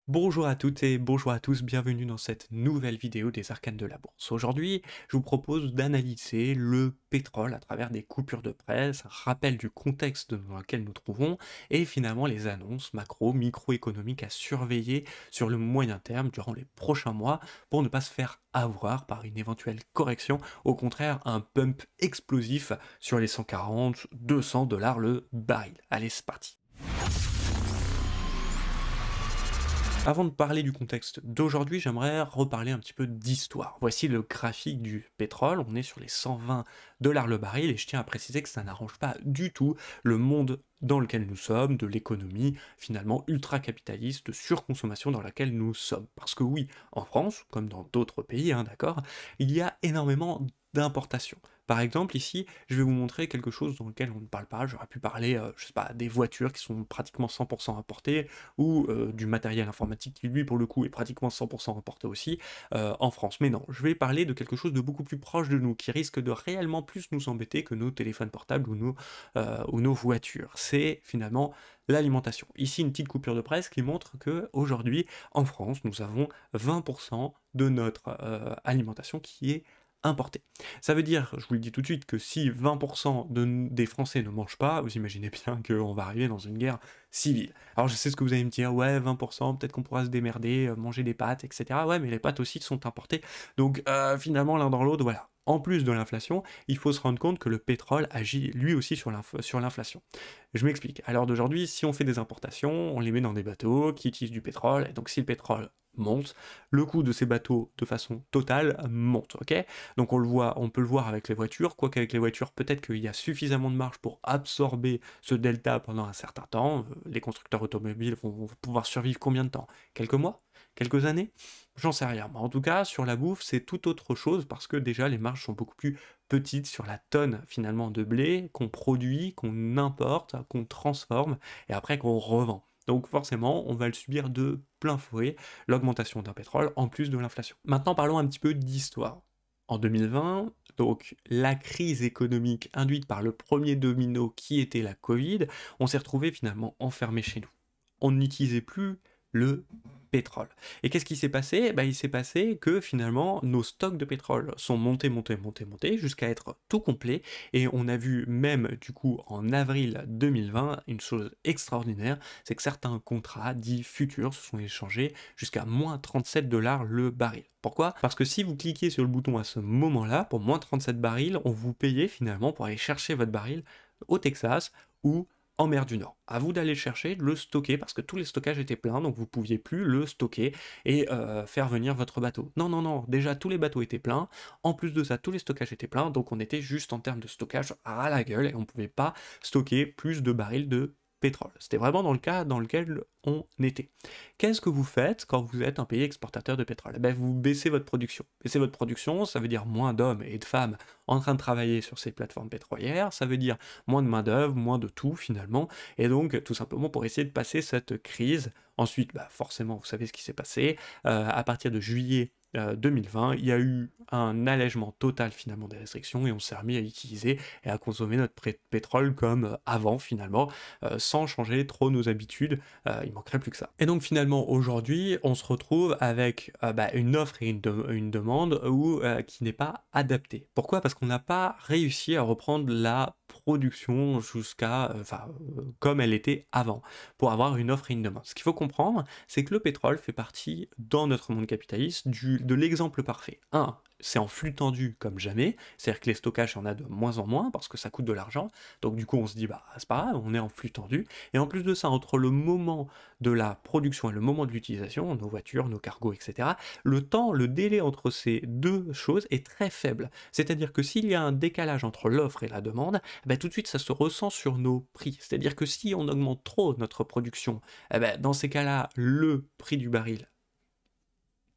Bonjour à toutes et bonjour à tous, bienvenue dans cette nouvelle vidéo des arcanes de la bourse. Aujourd'hui, je vous propose d'analyser le pétrole à travers des coupures de presse, un rappel du contexte dans lequel nous trouvons et finalement les annonces macro, microéconomiques à surveiller sur le moyen terme durant les prochains mois pour ne pas se faire avoir par une éventuelle correction, au contraire un pump explosif sur les 140, 200 dollars le baril. Allez, c'est parti. Avant de parler du contexte d'aujourd'hui, j'aimerais reparler un petit peu d'histoire. Voici le graphique du pétrole, on est sur les 120 dollars le baril et je tiens à préciser que ça n'arrange pas du tout le monde dans lequel nous sommes, de l'économie finalement ultra-capitaliste, de surconsommation dans laquelle nous sommes. Parce que oui, en France, comme dans d'autres pays, hein, d'accord, il y a énormément d'importations. Par exemple, ici, je vais vous montrer quelque chose dans lequel on ne parle pas. J'aurais pu parler, je sais pas, des voitures qui sont pratiquement 100% importées, ou du matériel informatique qui, lui, pour le coup, est pratiquement 100% importé aussi en France. Mais non, je vais parler de quelque chose de beaucoup plus proche de nous, qui risque de réellement plus nous embêter que nos téléphones portables ou nos voitures. C'est finalement l'alimentation. Ici, une petite coupure de presse qui montre que aujourd'hui, en France, nous avons 20% de notre alimentation qui est importée. Ça veut dire, je vous le dis tout de suite, que si 20% des Français ne mangent pas, vous imaginez bien qu'on va arriver dans une guerre civile. Alors je sais ce que vous allez me dire, ouais, 20%, peut-être qu'on pourra se démerder, manger des pâtes, etc. Ouais, mais les pâtes aussi sont importées. Donc finalement, l'un dans l'autre, voilà. En plus de l'inflation, il faut se rendre compte que le pétrole agit lui aussi sur l'inflation. Je m'explique. À l'heure d'aujourd'hui, si on fait des importations, on les met dans des bateaux qui utilisent du pétrole, et donc si le pétrole monte, le coût de ces bateaux de façon totale monte, ok? Donc on peut le voir avec les voitures, quoique avec les voitures, peut-être qu'il y a suffisamment de marge pour absorber ce delta pendant un certain temps. Les constructeurs automobiles vont pouvoir survivre combien de temps? Quelques mois? Quelques années? J'en sais rien. Mais en tout cas, sur la bouffe, c'est tout autre chose parce que déjà les marges sont beaucoup plus petites sur la tonne finalement de blé qu'on produit, qu'on importe, qu'on transforme et après qu'on revend. Donc forcément, on va le subir de plein fouet, l'augmentation d'un pétrole en plus de l'inflation. Maintenant, parlons un petit peu d'histoire. En 2020, donc la crise économique induite par le premier domino qui était la Covid, on s'est retrouvé finalement enfermé chez nous. On n'utilisait plus le pétrole. Et qu'est-ce qui s'est passé? Bah, il s'est passé que finalement nos stocks de pétrole sont montés jusqu'à être tout complet et on a vu même du coup en avril 2020 une chose extraordinaire, c'est que certains contrats dits futurs se sont échangés jusqu'à moins 37 dollars le baril. Pourquoi? Parce que si vous cliquez sur le bouton à ce moment-là, pour moins 37 barils, on vous payait finalement pour aller chercher votre baril au Texas ou en mer du Nord. À vous d'aller le chercher, de le stocker, parce que tous les stockages étaient pleins, donc vous pouviez plus le stocker et faire venir votre bateau. Non, non, non, déjà tous les bateaux étaient pleins, en plus de ça, tous les stockages étaient pleins, donc on était juste en termes de stockage à la gueule, et on ne pouvait pas stocker plus de barils de pétrole. C'était vraiment dans le cas dans lequel on était. Qu'est-ce que vous faites quand vous êtes un pays exportateur de pétrole? Eh ben, vous baissez votre production. Baissez votre production, ça veut dire moins d'hommes et de femmes en train de travailler sur ces plateformes pétrolières, ça veut dire moins de main-d'œuvre, moins de tout finalement, et donc tout simplement pour essayer de passer cette crise. Ensuite, bah, forcément, vous savez ce qui s'est passé. À partir de juillet 2020, il y a eu un allègement total finalement des restrictions et on s'est remis à utiliser et à consommer notre pétrole comme avant finalement, sans changer trop nos habitudes. Il manquerait plus que ça. Et donc finalement aujourd'hui, on se retrouve avec bah, une offre et une demande qui n'est pas adaptée. Pourquoi? Parce qu'on n'a pas réussi à reprendre la production jusqu'à, comme elle était avant, pour avoir une offre et une demande. Ce qu'il faut comprendre, c'est que le pétrole fait partie, dans notre monde capitaliste, de l'exemple parfait. Un, c'est en flux tendu comme jamais, c'est-à-dire que les stockages, il y en a de moins en moins parce que ça coûte de l'argent, donc du coup on se dit bah c'est pas grave, on est en flux tendu, et en plus de ça, entre le moment de la production et le moment de l'utilisation, nos voitures, nos cargos, etc., le temps, le délai entre ces deux choses est très faible. C'est-à-dire que s'il y a un décalage entre l'offre et la demande, eh ben, tout de suite ça se ressent sur nos prix. C'est-à-dire que si on augmente trop notre production, eh ben, dans ces cas-là, le prix du baril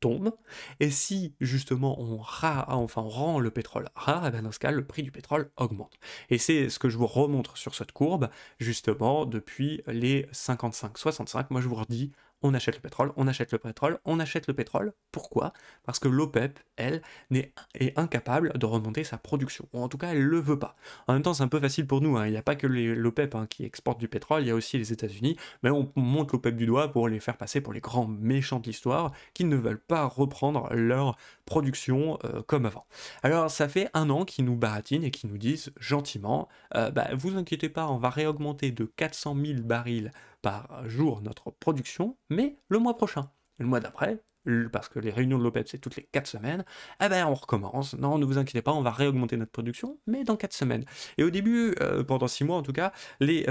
tombe, et si justement on rend le pétrole rare, et bien dans ce cas le prix du pétrole augmente. Et c'est ce que je vous remontre sur cette courbe, justement depuis les 55-65, moi je vous redis, on achète le pétrole, on achète le pétrole, on achète le pétrole. Pourquoi? Parce que l'OPEP, elle, est incapable de remonter sa production. Ou en tout cas, elle ne le veut pas. En même temps, c'est un peu facile pour nous, hein. Il n'y a pas que l'OPEP qui exporte du pétrole, il y a aussi les États-Unis. Mais on monte l'OPEP du doigt pour les faire passer pour les grands méchants de l'histoire qui ne veulent pas reprendre leur production comme avant. Alors, ça fait 1 an qu'ils nous baratinent et qu'ils nous disent gentiment, vous inquiétez pas, on va réaugmenter de 400 000 barils par jour notre production, mais le mois prochain. Le mois d'après, parce que les réunions de l'OPEP c'est toutes les 4 semaines, on recommence. Non, ne vous inquiétez pas, on va réaugmenter notre production, mais dans 4 semaines. Et au début, pendant 6 mois en tout cas, les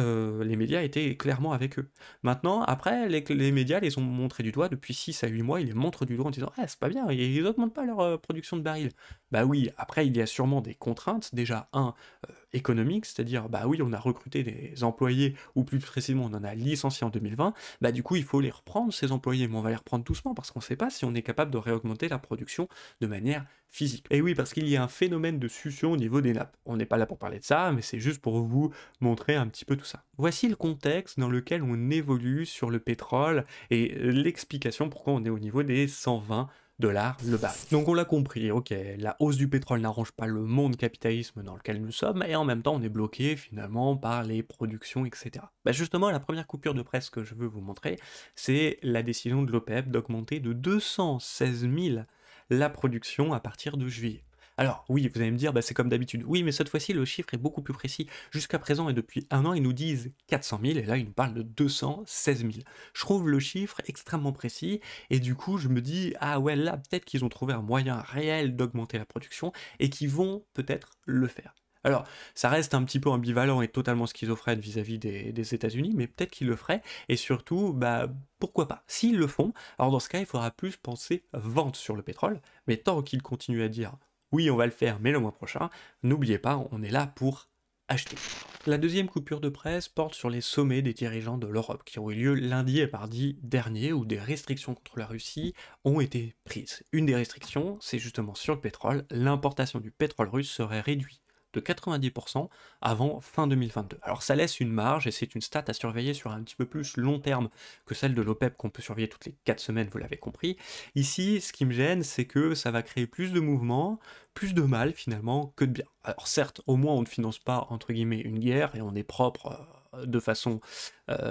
médias étaient clairement avec eux. Maintenant, après, les médias les ont montrés du doigt depuis 6 à 8 mois, ils les montrent du doigt en disant c'est pas bien, ils augmentent pas leur production de barils. Bah oui, après il y a sûrement des contraintes, déjà économique, c'est-à-dire bah oui on a recruté des employés, ou plus précisément on en a licencié en 2020, bah du coup il faut les reprendre ces employés, mais on va les reprendre doucement parce qu'on ne sait pas si on est capable de réaugmenter la production de manière physique. Et oui, parce qu'il y a un phénomène de succion au niveau des nappes. On n'est pas là pour parler de ça, mais c'est juste pour vous montrer un petit peu tout ça. Voici le contexte dans lequel on évolue sur le pétrole et l'explication pourquoi on est au niveau des 120 $ le baril. Donc on l'a compris, ok, la hausse du pétrole n'arrange pas le monde capitalisme dans lequel nous sommes, et en même temps on est bloqué finalement par les productions, etc. Bah justement, la première coupure de presse que je veux vous montrer, c'est la décision de l'OPEP d'augmenter de 216 000 la production à partir de juillet. Alors oui, vous allez me dire, c'est comme d'habitude. Oui, mais cette fois-ci, le chiffre est beaucoup plus précis. Jusqu'à présent, et depuis 1 an, ils nous disent 400 000, et là, ils nous parlent de 216 000. Je trouve le chiffre extrêmement précis, et du coup, je me dis, ah ouais, là, peut-être qu'ils ont trouvé un moyen réel d'augmenter la production, et qu'ils vont peut-être le faire. Alors, ça reste un petit peu ambivalent et totalement schizophrène vis-à-vis des États-Unis, mais peut-être qu'ils le feraient, et surtout, pourquoi pas? S'ils le font, alors dans ce cas, il faudra plus penser vente sur le pétrole, mais tant qu'ils continuent à dire oui, on va le faire, mais le mois prochain, n'oubliez pas, on est là pour acheter. La deuxième coupure de presse porte sur les sommets des dirigeants de l'Europe, qui ont eu lieu lundi et mardi dernier, où des restrictions contre la Russie ont été prises. Une des restrictions, c'est justement sur le pétrole, l'importation du pétrole russe serait réduite de 90% avant fin 2022. Alors ça laisse une marge et c'est une stat à surveiller sur un petit peu plus long terme que celle de l'OPEP qu'on peut surveiller toutes les 4 semaines, vous l'avez compris. Ici, ce qui me gêne, c'est que ça va créer plus de mouvements, plus de mal finalement que de bien. Alors certes, au moins on ne finance pas entre guillemets une guerre et on est propre de façon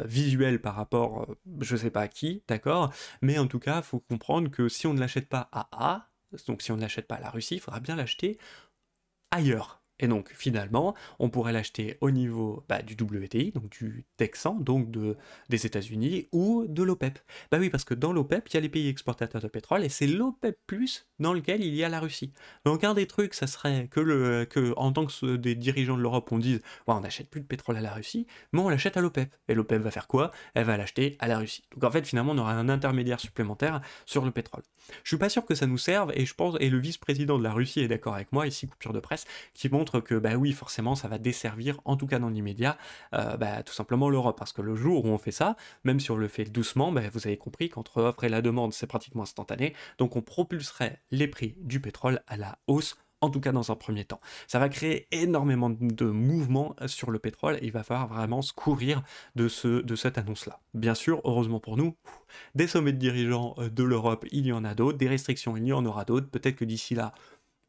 visuelle par rapport, je sais pas à qui, d'accord, mais en tout cas, il faut comprendre que si on ne l'achète pas à A, donc si on ne l'achète pas à la Russie, il faudra bien l'acheter ailleurs. Et donc finalement, on pourrait l'acheter au niveau du WTI, donc du Texan, donc des États-Unis, ou de l'OPEP. Bah oui, parce que dans l'OPEP, il y a les pays exportateurs de pétrole, et c'est l'OPEP+, dans lequel il y a la Russie. Donc un des trucs, ça serait que en tant que des dirigeants de l'Europe, on dise ouais, on n'achète plus de pétrole à la Russie, mais on l'achète à l'OPEP. Et l'OPEP va faire quoi? Elle va l'acheter à la Russie. Donc en fait, finalement, on aura un intermédiaire supplémentaire sur le pétrole. Je suis pas sûr que ça nous serve, et je pense, et le vice-président de la Russie est d'accord avec moi, ici coupure de presse, qui montre que oui, forcément, ça va desservir, en tout cas dans l'immédiat, tout simplement l'Europe. Parce que le jour où on fait ça, même si on le fait doucement, vous avez compris qu'entre offre et la demande, c'est pratiquement instantané, donc on propulserait les prix du pétrole à la hausse, en tout cas dans un premier temps. Ça va créer énormément de mouvements sur le pétrole et il va falloir vraiment se courir de cette annonce-là. Bien sûr, heureusement pour nous, des sommets de dirigeants de l'Europe, il y en a d'autres, des restrictions, il y en aura d'autres, peut-être que d'ici là,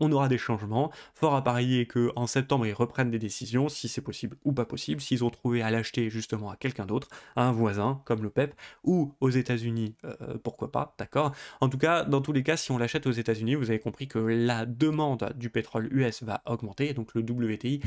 on aura des changements. Fort à parier qu'en septembre, ils reprennent des décisions, si c'est possible ou pas possible, s'ils ont trouvé à l'acheter justement à quelqu'un d'autre, à un voisin, comme le PEP, ou aux États-Unis, pourquoi pas, d'accord. En tout cas, dans tous les cas, si on l'achète aux États-Unis, vous avez compris que la demande du pétrole US va augmenter, et donc le WTI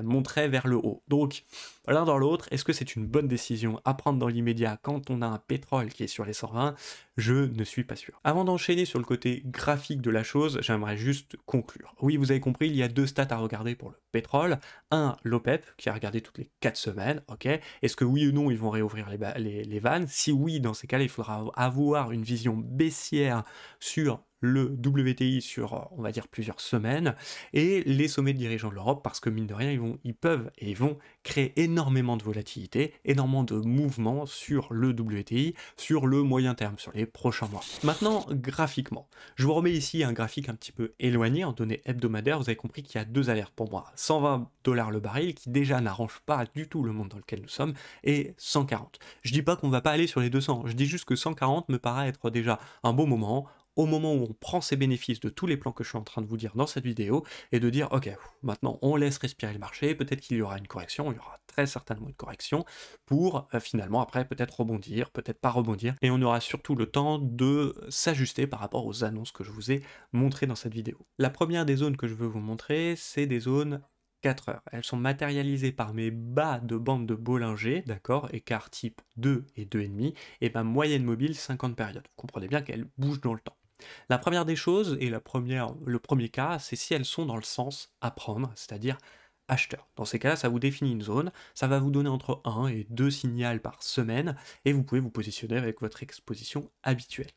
monterait vers le haut. Donc, l'un dans l'autre, est-ce que c'est une bonne décision à prendre dans l'immédiat quand on a un pétrole qui est sur les 120? Je ne suis pas sûr. Avant d'enchaîner sur le côté graphique de la chose, j'aimerais juste conclure. Oui, vous avez compris, il y a 2 stats à regarder pour le pétrole. Un, l'OPEP, qui a regardé toutes les 4 semaines, ok. Est-ce que oui ou non, ils vont réouvrir les vannes? Si oui, dans ces cas-là, il faudra avoir une vision baissière sur le WTI sur, on va dire, plusieurs semaines, et les sommets de dirigeants de l'Europe, parce que mine de rien, ils peuvent et ils vont créer énormément de volatilité, énormément de mouvements sur le WTI, sur le moyen terme, sur les prochains mois. Maintenant, graphiquement, je vous remets ici un graphique un petit peu éloigné, en données hebdomadaires, vous avez compris qu'il y a deux alertes pour moi. 120 $ le baril, qui déjà n'arrange pas du tout le monde dans lequel nous sommes, et 140. Je dis pas qu'on va pas aller sur les 200, je dis juste que 140 me paraît être déjà un bon moment, au moment où on prend ses bénéfices de tous les plans que je suis en train de vous dire dans cette vidéo, et de dire ok, maintenant on laisse respirer le marché, peut-être qu'il y aura une correction, il y aura très certainement une correction, pour finalement après peut-être rebondir, peut-être pas rebondir, et on aura surtout le temps de s'ajuster par rapport aux annonces que je vous ai montrées dans cette vidéo. La première des zones que je veux vous montrer, c'est des zones 4 heures. Elles sont matérialisées par mes bas de bande de Bollinger, d'accord, écart type 2 et 2,5, et ma moyenne mobile 50 périodes. Vous comprenez bien qu'elles bougent dans le temps. La première des choses, et le premier cas, c'est si elles sont dans le sens à prendre, c'est-à-dire acheteur. Dans ces cas-là, ça vous définit une zone, ça va vous donner entre 1 et 2 signaux par semaine, et vous pouvez vous positionner avec votre exposition habituelle.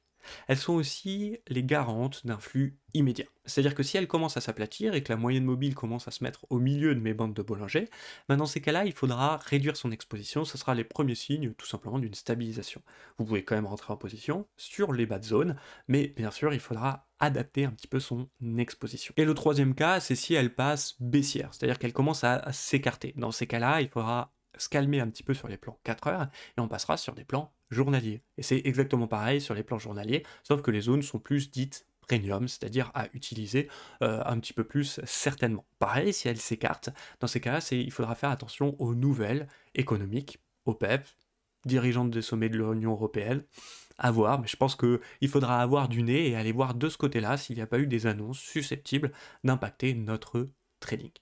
Elles sont aussi les garantes d'un flux immédiat. C'est-à-dire que si elles commencent à s'aplatir et que la moyenne mobile commence à se mettre au milieu de mes bandes de Bollinger, ben dans ces cas-là, il faudra réduire son exposition, ce sera les premiers signes tout simplement d'une stabilisation. Vous pouvez quand même rentrer en position sur les bas de zone, mais bien sûr, il faudra adapter un petit peu son exposition. Et le troisième cas, c'est si elle passe baissière, c'est-à-dire qu'elle commence à s'écarter. Dans ces cas-là, il faudra se calmer un petit peu sur les plans 4 heures et on passera sur des plans journaliers. Et c'est exactement pareil sur les plans journaliers, sauf que les zones sont plus dites premium, c'est-à-dire à utiliser un petit peu plus certainement. Pareil, si elles s'écartent, dans ces cas-là, il faudra faire attention aux nouvelles économiques, au PEP, dirigeante des sommets de l'Union européenne, à voir, mais je pense qu'il faudra avoir du nez et aller voir de ce côté-là s'il n'y a pas eu des annonces susceptibles d'impacter notre trading.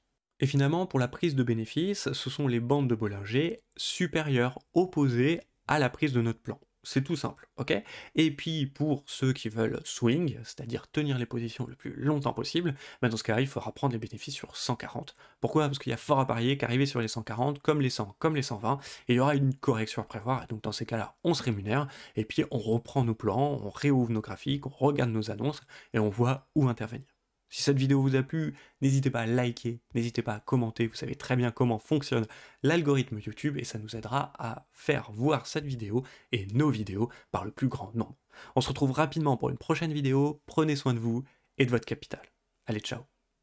Et finalement, pour la prise de bénéfice, ce sont les bandes de Bollinger supérieures, opposées à la prise de notre plan. C'est tout simple, ok? Et puis pour ceux qui veulent swing, c'est-à-dire tenir les positions le plus longtemps possible, ben dans ce cas-là, il faudra prendre les bénéfices sur 140. Pourquoi? Parce qu'il y a fort à parier qu'arriver sur les 140, comme les 100, comme les 120, et il y aura une correction à prévoir, et donc dans ces cas-là, on se rémunère, et puis on reprend nos plans, on réouvre nos graphiques, on regarde nos annonces, et on voit où intervenir. Si cette vidéo vous a plu, n'hésitez pas à liker, n'hésitez pas à commenter, vous savez très bien comment fonctionne l'algorithme YouTube et ça nous aidera à faire voir cette vidéo et nos vidéos par le plus grand nombre. On se retrouve rapidement pour une prochaine vidéo, prenez soin de vous et de votre capital. Allez, ciao!